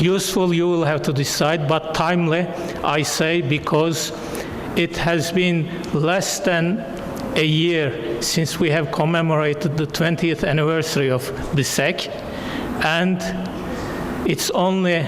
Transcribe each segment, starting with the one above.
Useful, you will have to decide, but timely, I say, because it has been less than a year since we have commemorated the 20th anniversary of BSEC, and it's only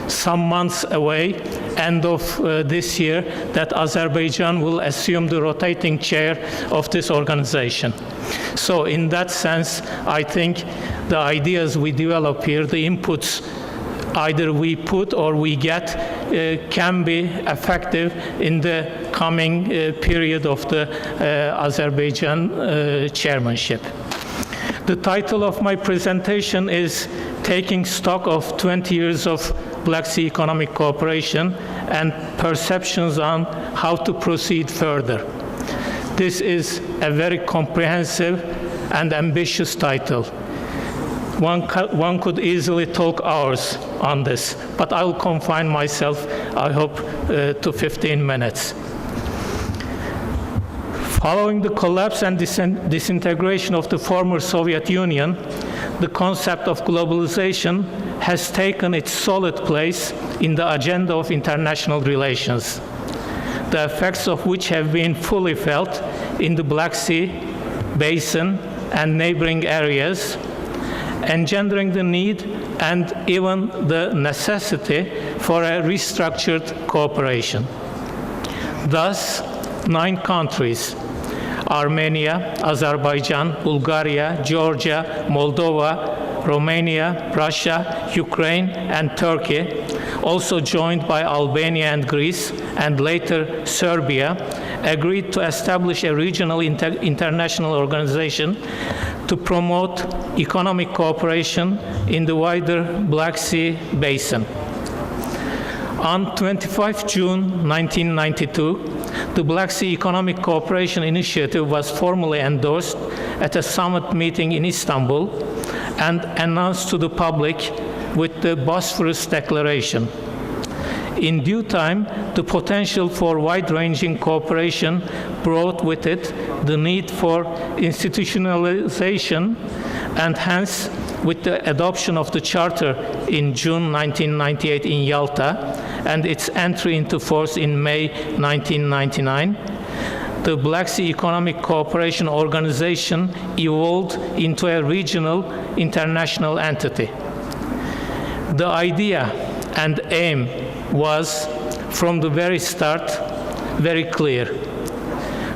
some months away, end of this year, that Azerbaijan will assume the rotating chair of this organization. So in that sense, I think the ideas we develop here, the inputs either we put or we get, can be effective in the coming period of the Azerbaijan chairmanship. The title of my presentation is Taking Stock of 20 Years of Black Sea Economic Cooperation and Perceptions on How to Proceed Further. This is a very comprehensive and ambitious title. One could easily talk hours on this, but I'll confine myself, I hope, to 15 minutes. Following the collapse and disintegration of the former Soviet Union, the concept of globalization has taken its solid place in the agenda of international relations, the effects of which have been fully felt in the Black Sea basin and neighboring areas, engendering the need and even the necessity for a restructured cooperation. Thus, 9 countries, Armenia, Azerbaijan, Bulgaria, Georgia, Moldova, Romania, Russia, Ukraine, and Turkey, also joined by Albania and Greece, and later Serbia, agreed to establish a regional international organization to promote economic cooperation in the wider Black Sea basin. On 25 June 1992, the Black Sea Economic Cooperation Initiative was formally endorsed at a summit meeting in Istanbul and announced to the public with the Bosphorus Declaration. In due time, the potential for wide-ranging cooperation brought with it the need for institutionalization, and hence, with the adoption of the Charter in June 1998 in Yalta and its entry into force in May 1999, the Black Sea Economic Cooperation Organization evolved into a regional international entity. The idea and aim was, from the very start, very clear.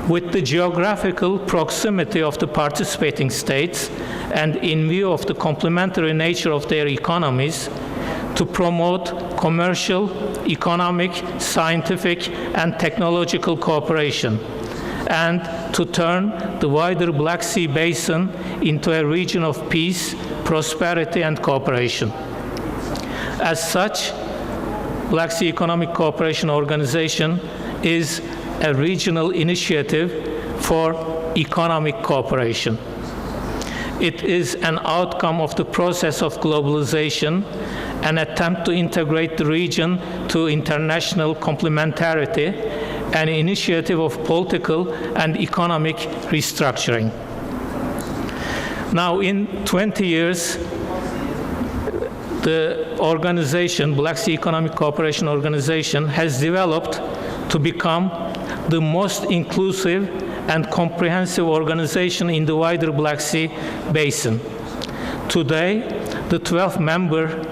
With the geographical proximity of the participating states and in view of the complementary nature of their economies, to promote commercial, economic, scientific, and technological cooperation, and to turn the wider Black Sea basin into a region of peace, prosperity, and cooperation. As such, Black Sea Economic Cooperation Organization is a regional initiative for economic cooperation. It is an outcome of the process of globalization, an attempt to integrate the region to international complementarity, an initiative of political and economic restructuring. Now, in 20 years, the organization, Black Sea Economic Cooperation Organization, has developed to become the most inclusive and comprehensive organization in the wider Black Sea basin. Today, the 12-member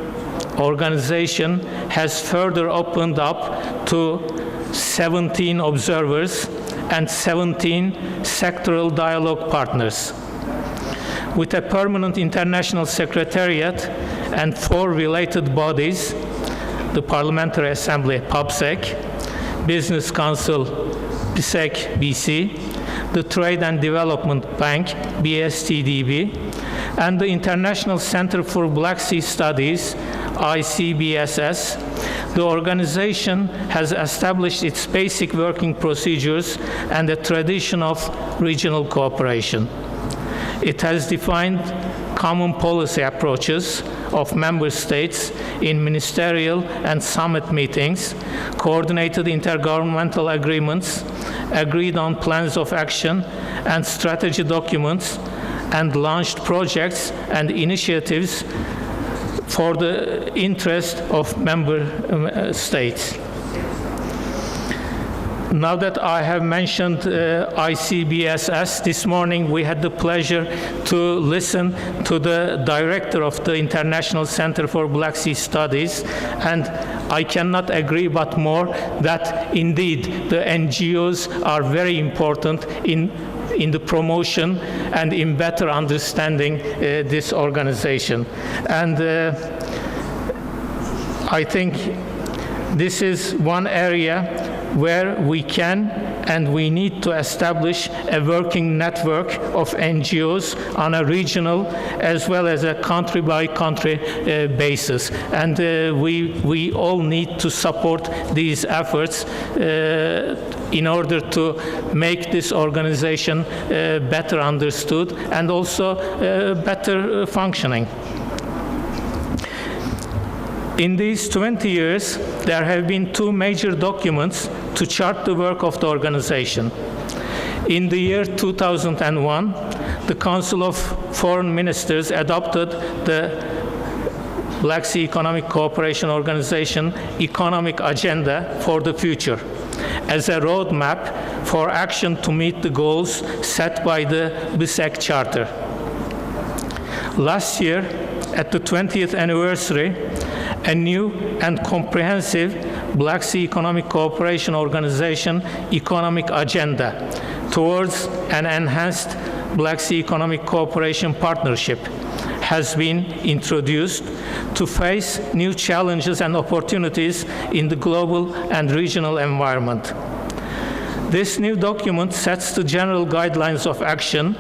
organization has further opened up to 17 observers and 17 sectoral dialogue partners. With a permanent international secretariat and 4 related bodies, the Parliamentary Assembly, PABSEC, Business Council, BSEC, BC, the Trade and Development Bank, BSTDB, and the International Center for Black Sea Studies, ICBSS, the organization has established its basic working procedures and a tradition of regional cooperation. It has defined common policy approaches of member states in ministerial and summit meetings, coordinated intergovernmental agreements, agreed on plans of action and strategy documents, and launched projects and initiatives for the interest of member states. Now that I have mentioned ICBSS, this morning we had the pleasure to listen to the director of the International Center for Black Sea Studies, and I cannot agree but more that indeed the NGOs are very important in the promotion and in better understanding this organization. And I think this is one area where we can and we need to establish a working network of NGOs on a regional as well as a country-by-country basis. And we all need to support these efforts in order to make this organization better understood and also better functioning. In these 20 years, there have been two major documents to chart the work of the organization. In the year 2001, the Council of Foreign Ministers adopted the Black Sea Economic Cooperation Organization Economic Agenda for the Future as a roadmap for action to meet the goals set by the BSEC Charter. Last year, at the 20th anniversary, a new and comprehensive Black Sea Economic Cooperation Organization Economic Agenda towards an enhanced Black Sea Economic Cooperation Partnership has been introduced to face new challenges and opportunities in the global and regional environment. This new document sets the general guidelines of action,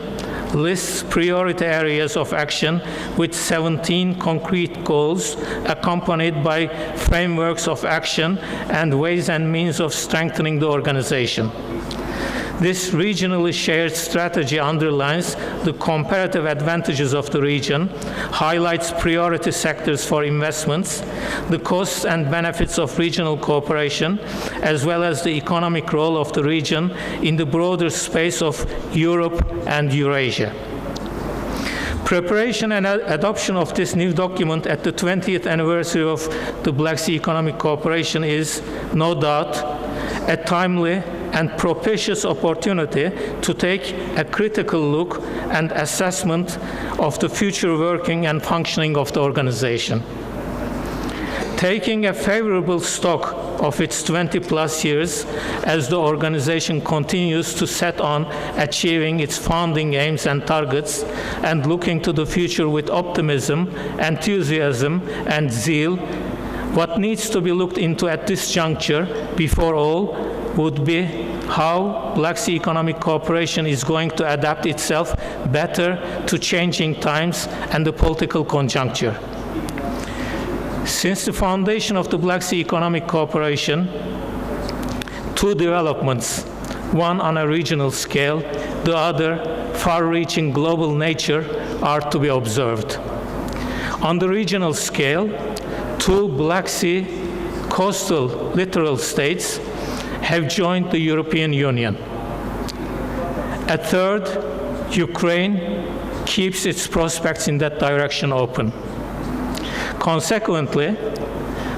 lists priority areas of action with 17 concrete goals, accompanied by frameworks of action and ways and means of strengthening the organization. This regionally shared strategy underlines the comparative advantages of the region, highlights priority sectors for investments, the costs and benefits of regional cooperation, as well as the economic role of the region in the broader space of Europe and Eurasia. Preparation and adoption of this new document at the 20th anniversary of the Black Sea Economic Cooperation is, no doubt, a timely and propitious opportunity to take a critical look and assessment of the future working and functioning of the organization. Taking a favorable stock of its 20-plus years as the organization continues to set on achieving its founding aims and targets and looking to the future with optimism, enthusiasm, and zeal, what needs to be looked into at this juncture, before all, would be how Black Sea Economic Cooperation is going to adapt itself better to changing times and the political conjuncture. Since the foundation of the Black Sea Economic Cooperation, two developments, one on a regional scale, the other far-reaching global nature, are to be observed. On the regional scale, two Black Sea coastal littoral states have joined the European Union. A third, Ukraine, keeps its prospects in that direction open. Consequently,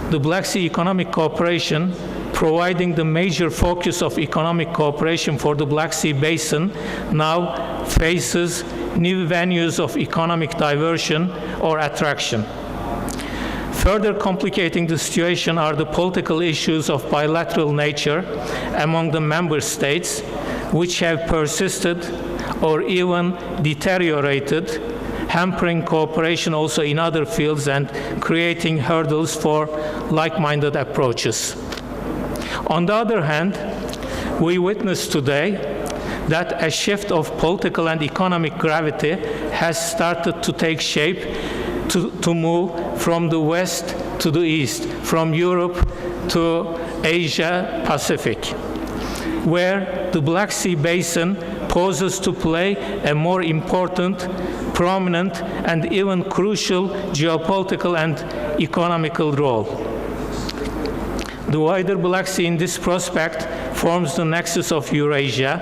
the Black Sea Economic Cooperation, providing the major focus of economic cooperation for the Black Sea Basin, now faces new venues of economic diversion or attraction. Further complicating the situation are the political issues of bilateral nature among the member states, which have persisted or even deteriorated, hampering cooperation also in other fields and creating hurdles for like-minded approaches. On the other hand, we witness today that a shift of political and economic gravity has started to take shape to move from the west to the east, from Europe to Asia Pacific, where the Black Sea Basin poses to play a more important, prominent, and even crucial geopolitical and economical role. The wider Black Sea in this prospect forms the nexus of Eurasia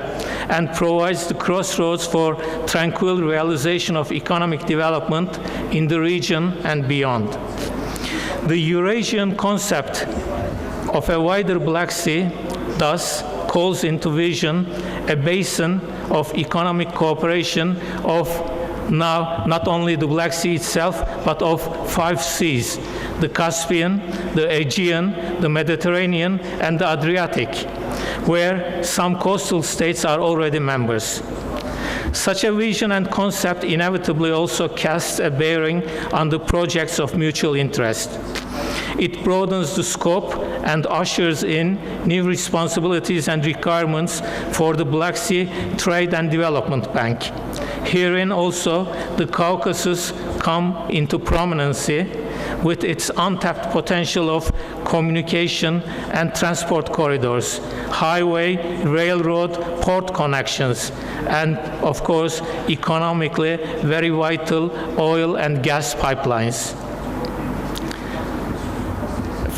and provides the crossroads for tranquil realization of economic development in the region and beyond. The Eurasian concept of a wider Black Sea thus calls into vision a basin of economic cooperation of now not only the Black Sea itself, but of 5 seas: the Caspian, the Aegean, the Mediterranean, and the Adriatic, where some coastal states are already members. Such a vision and concept inevitably also casts a bearing on the projects of mutual interest. It broadens the scope and ushers in new responsibilities and requirements for the Black Sea Trade and Development Bank. Herein also the Caucasus come into prominence with its untapped potential of communication and transport corridors, highway, railroad, port connections, and of course economically very vital oil and gas pipelines.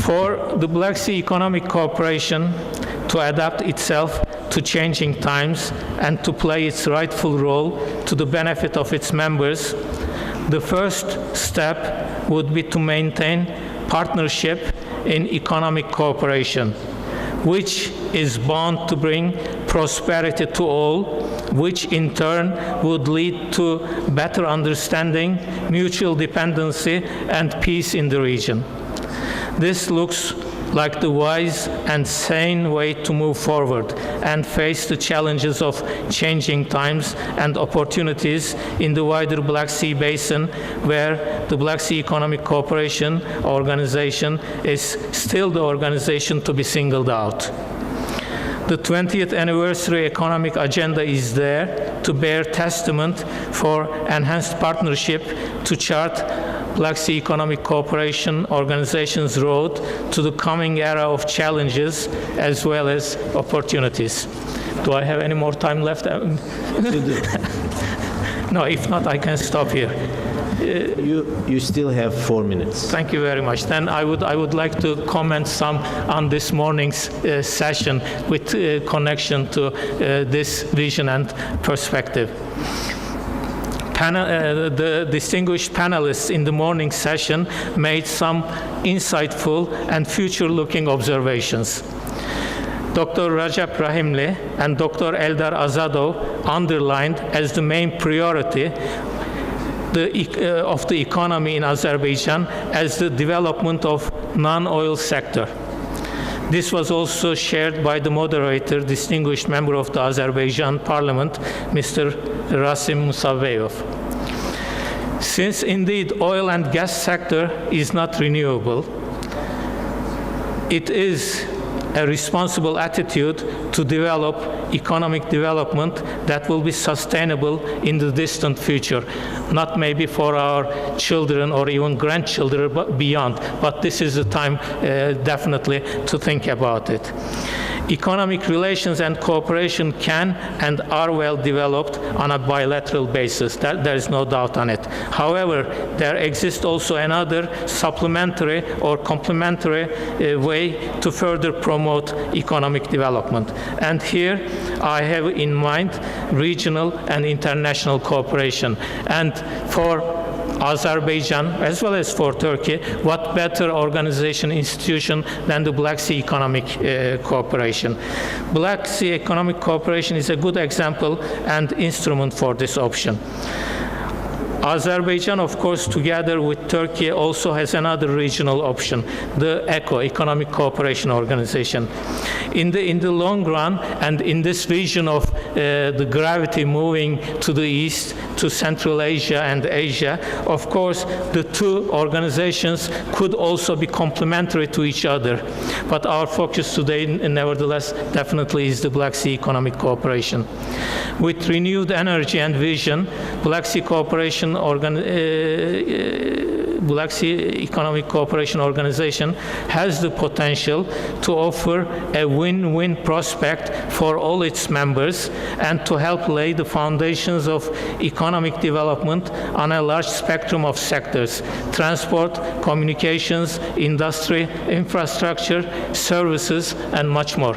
For the Black Sea Economic Cooperation to adapt itself to changing times and to play its rightful role to the benefit of its members, the first step would be to maintain partnership in economic cooperation, which is bound to bring prosperity to all, which in turn would lead to better understanding, mutual dependency, and peace in the region. This looks like the wise and sane way to move forward and face the challenges of changing times and opportunities in the wider Black Sea Basin, where the Black Sea Economic Cooperation Organization is still the organization to be singled out. The 20th anniversary economic agenda is there to bear testament for enhanced partnership to chart Black Sea Economic Cooperation Organization's road to the coming era of challenges as well as opportunities. Do I have any more time left? No, if not, I can stop here. You still have 4 minutes. Thank you very much. Then I would like to comment some on this morning's session with connection to this vision and perspective. The distinguished panelists in the morning session made some insightful and future-looking observations. Dr. Rajab Rahimli and Dr. Eldar Azadov underlined as the main priority of the economy in Azerbaijan as the development of non-oil sector. This was also shared by the moderator, distinguished member of the Azerbaijan Parliament, Mr. Rasim Musavveyov. Since indeed oil and gas sector is not renewable, it is a responsible attitude to develop economic development that will be sustainable in the distant future, not maybe for our children or even grandchildren, but beyond. But this is the time definitely to think about it. Economic relations and cooperation can and are well developed on a bilateral basis. There is no doubt on it. However, there exists also another supplementary or complementary way to further promote economic development. And here I have in mind regional and international cooperation. And for Azerbaijan, as well as for Turkey, what better organization, institution than the Black Sea Economic Cooperation. Black Sea Economic Cooperation is a good example and instrument for this option. Azerbaijan, of course, together with Turkey, also has another regional option, the ECO, Economic Cooperation Organization. In the long run, and in this vision of the gravity moving to the east, to Central Asia and Asia, of course, the two organizations could also be complementary to each other. But our focus today, nevertheless, definitely is the Black Sea Economic Cooperation. With renewed energy and vision, Black Sea Economic Cooperation Organization has the potential to offer a win-win prospect for all its members and to help lay the foundations of economic development on a large spectrum of sectors: transport, communications, industry, infrastructure, services, and much more.